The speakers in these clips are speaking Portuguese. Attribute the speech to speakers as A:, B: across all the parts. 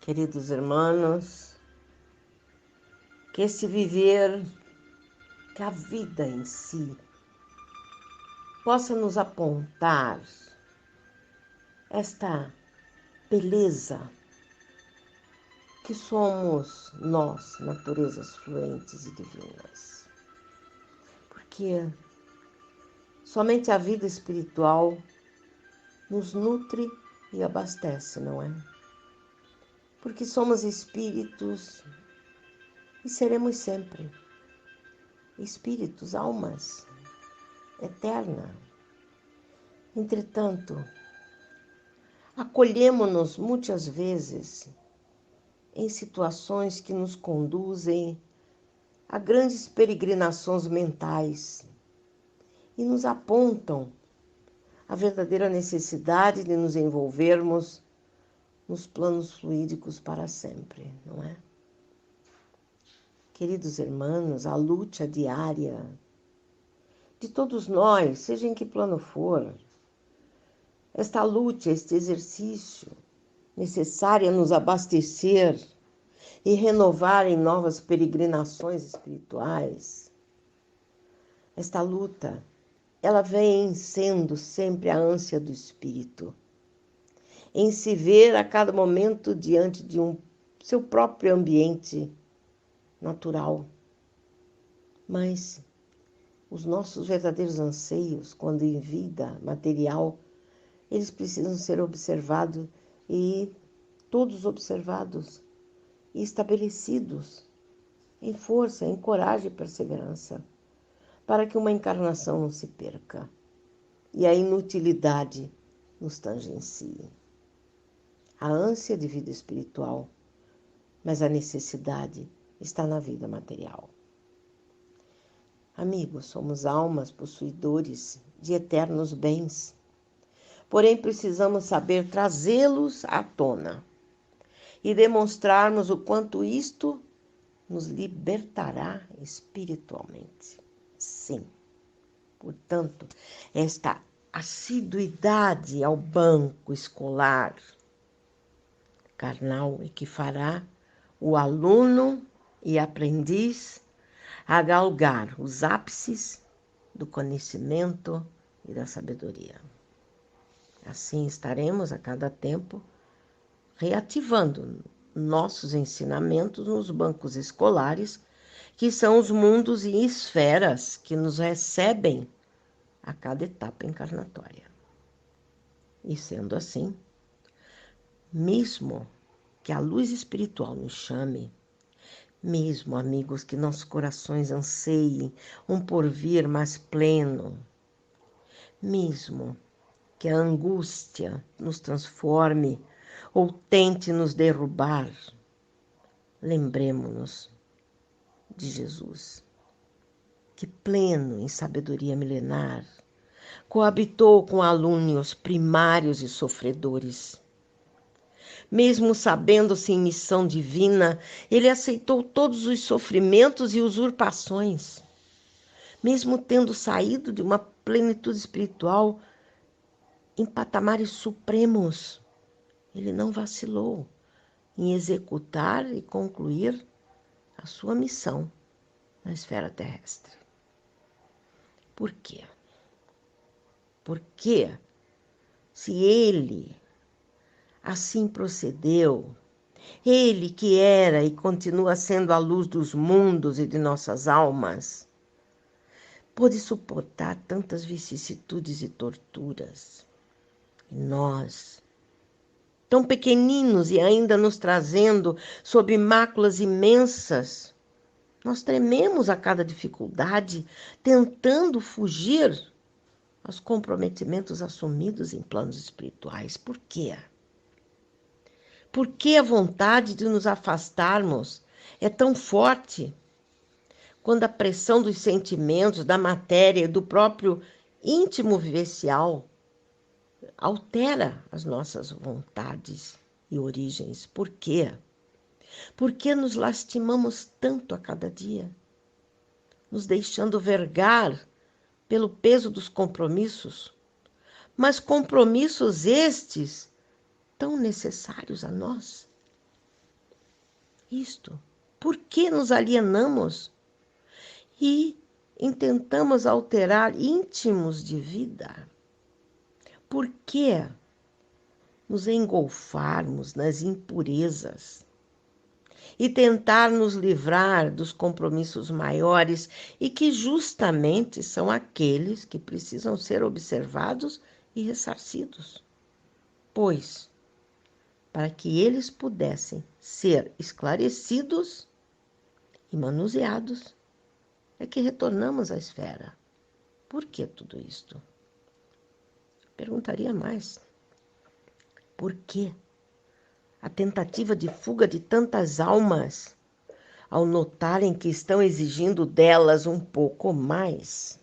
A: Queridos irmãos, que esse viver, que a vida em si, possa nos apontar esta beleza que somos nós, naturezas fluentes e divinas. Porque somente a vida espiritual nos nutre e abastece, não é? Porque somos espíritos e seremos sempre espíritos, almas eterna. Entretanto, acolhemos-nos muitas vezes em situações que nos conduzem a grandes peregrinações mentais e nos apontam a verdadeira necessidade de nos envolvermos nos planos fluídicos para sempre, não é? Queridos irmãos, a luta diária de todos nós, seja em que plano for, esta luta, este exercício necessário a nos abastecer e renovar em novas peregrinações espirituais, esta luta, ela vem sendo sempre a ânsia do espírito, em se ver a cada momento diante de seu próprio ambiente natural. Mas os nossos verdadeiros anseios, quando em vida material, eles precisam ser observados e todos observados e estabelecidos em força, em coragem e perseverança, para que uma encarnação não se perca e a inutilidade nos tangencie. A ânsia de vida espiritual, mas a necessidade está na vida material. Amigos, somos almas possuidores de eternos bens, porém precisamos saber trazê-los à tona e demonstrarmos o quanto isto nos libertará espiritualmente. Sim, portanto, esta assiduidade ao banco escolar carnal e que fará o aluno e aprendiz a galgar os ápices do conhecimento e da sabedoria. Assim estaremos a cada tempo reativando nossos ensinamentos nos bancos escolares, que são os mundos e esferas que nos recebem a cada etapa encarnatória. E sendo assim, mesmo que a luz espiritual nos chame, mesmo, amigos, que nossos corações anseiem um porvir mais pleno, mesmo que a angústia nos transforme ou tente nos derrubar, lembremo-nos de Jesus, que pleno em sabedoria milenar, coabitou com alunos primários e sofredores. Mesmo sabendo-se em missão divina, ele aceitou todos os sofrimentos e usurpações. Mesmo tendo saído de uma plenitude espiritual em patamares supremos, ele não vacilou em executar e concluir a sua missão na esfera terrestre. Por quê? Porque se ele assim procedeu, ele que era e continua sendo a luz dos mundos e de nossas almas, pôde suportar tantas vicissitudes e torturas. E nós, tão pequeninos e ainda nos trazendo sob máculas imensas, nós trememos a cada dificuldade, tentando fugir aos comprometimentos assumidos em planos espirituais. Por quê? Por que a vontade de nos afastarmos é tão forte quando a pressão dos sentimentos, da matéria e do próprio íntimo vivencial altera as nossas vontades e origens? Por quê? Por que nos lastimamos tanto a cada dia, nos deixando vergar pelo peso dos compromissos, mas compromissos estes tão necessários a nós? isto? Por que nos alienamos e intentamos alterar íntimos de vida? Por que nos engolfarmos nas impurezas e tentar nos livrar dos compromissos maiores e que justamente são aqueles que precisam ser observados e ressarcidos? Pois, para que eles pudessem ser esclarecidos e manuseados, é que retornamos à esfera. Por que tudo isto? Perguntaria mais. Por que a tentativa de fuga de tantas almas ao notarem que estão exigindo delas um pouco mais?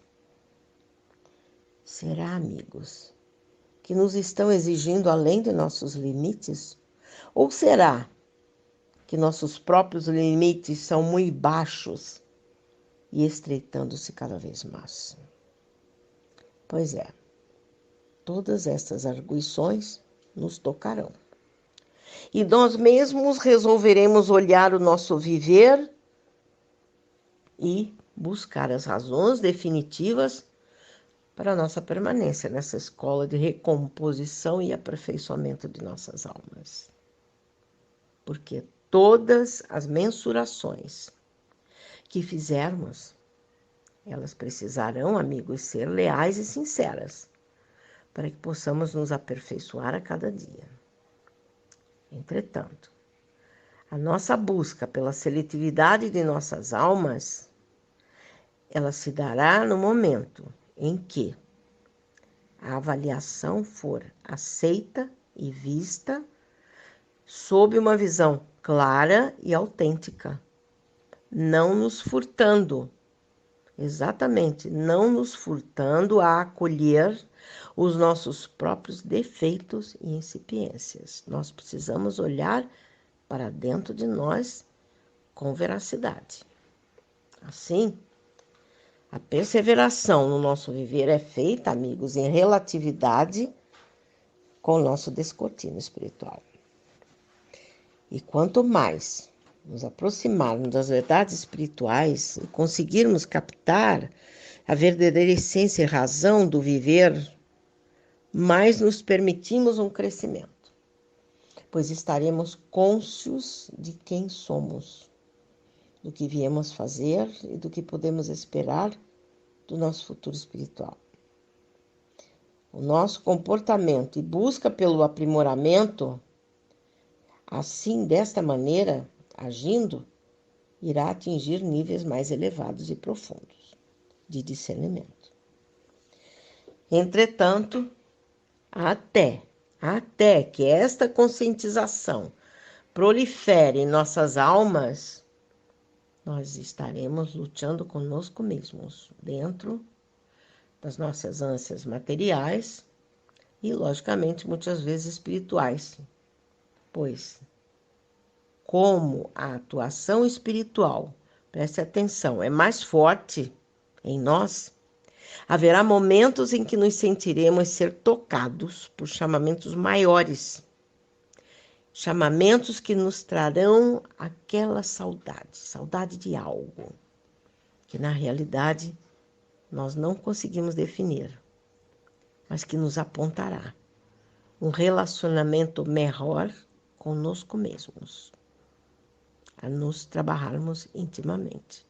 A: Será, amigos, que nos estão exigindo além de nossos limites? Ou será que nossos próprios limites são muito baixos e estreitando-se cada vez mais? Pois é, todas essas arguições nos tocarão. E nós mesmos resolveremos olhar o nosso viver e buscar as razões definitivas para a nossa permanência nessa escola de recomposição e aperfeiçoamento de nossas almas. Porque todas as mensurações que fizermos, elas precisarão, amigos, ser leais e sinceras, para que possamos nos aperfeiçoar a cada dia. Entretanto, a nossa busca pela seletividade de nossas almas, ela se dará no momento em que a avaliação for aceita e vista sob uma visão clara e autêntica, não nos furtando, exatamente, não nos furtando a acolher os nossos próprios defeitos e incipiências. Nós precisamos olhar para dentro de nós com veracidade. Assim, a perseveração no nosso viver é feita, amigos, em relatividade com o nosso descortino espiritual. E quanto mais nos aproximarmos das verdades espirituais e conseguirmos captar a verdadeira essência e razão do viver, mais nos permitimos um crescimento, pois estaremos cônscios de quem somos, do que viemos fazer e do que podemos esperar do nosso futuro espiritual. O nosso comportamento e busca pelo aprimoramento, assim, desta maneira, agindo, irá atingir níveis mais elevados e profundos de discernimento. Entretanto, até que esta conscientização prolifere em nossas almas, nós estaremos lutando conosco mesmos, dentro das nossas ânsias materiais e, logicamente, muitas vezes espirituais, pois, como a atuação espiritual, preste atenção, é mais forte em nós, haverá momentos em que nos sentiremos ser tocados por chamamentos maiores, chamamentos que nos trarão aquela saudade de algo, que na realidade nós não conseguimos definir, mas que nos apontará um relacionamento melhor conosco mesmos, a nos trabalharmos intimamente,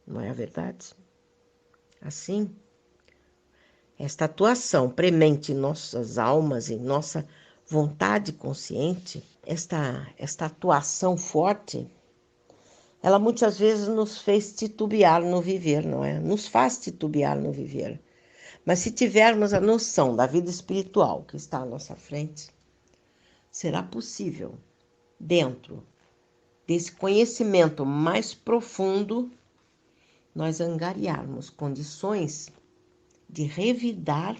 A: não é a verdade? Assim, esta atuação premente em nossas almas, em nossa vontade consciente, esta atuação forte, ela muitas vezes nos fez titubear no viver, não é? Nos faz titubear no viver. Mas se tivermos a noção da vida espiritual que está à nossa frente, será possível, dentro desse conhecimento mais profundo, nós angariarmos condições de revidar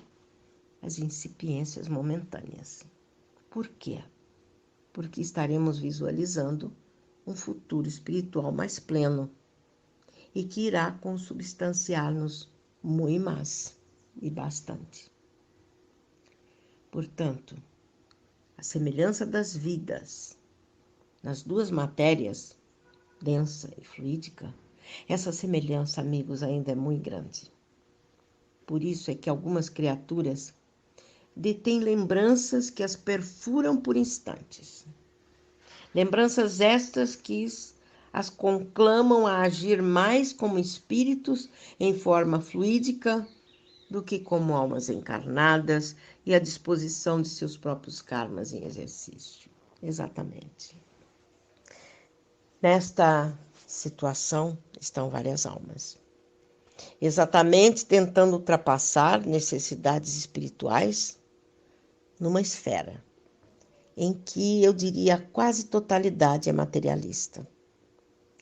A: as incipiências momentâneas. Por quê? Porque estaremos visualizando um futuro espiritual mais pleno e que irá consubstanciar-nos muito mais e bastante. Portanto, a semelhança das vidas nas duas matérias, densa e fluídica, essa semelhança, amigos, ainda é muito grande. Por isso é que algumas criaturas detêm lembranças que as perfuram por instantes. Lembranças estas que as conclamam a agir mais como espíritos em forma fluídica do que como almas encarnadas e à disposição de seus próprios karmas em exercício. Exatamente. Nesta situação estão várias almas, exatamente tentando ultrapassar necessidades espirituais numa esfera em que eu diria a quase totalidade é materialista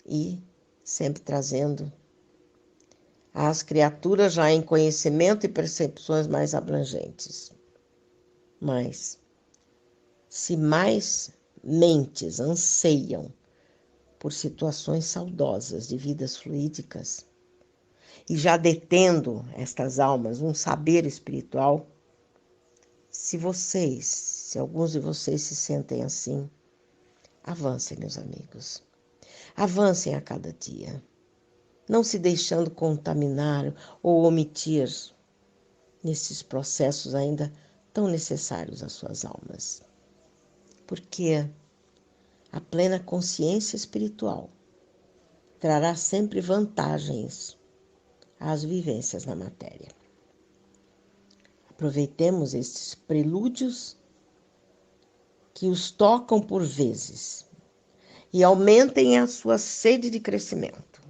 A: e sempre trazendo as criaturas já em conhecimento e percepções mais abrangentes. Mas, se mais mentes anseiam por situações saudosas de vidas fluídicas, e já detendo estas almas um saber espiritual, se alguns de vocês se sentem assim, avancem, meus amigos. Avancem a cada dia, não se deixando contaminar ou omitir nesses processos ainda tão necessários às suas almas. Porque a plena consciência espiritual trará sempre vantagens às vivências na matéria. Aproveitemos estes prelúdios que os tocam por vezes e aumentem a sua sede de crescimento,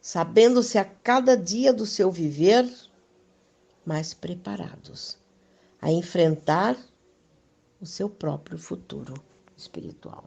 A: sabendo-se a cada dia do seu viver mais preparados a enfrentar o seu próprio futuro espiritual.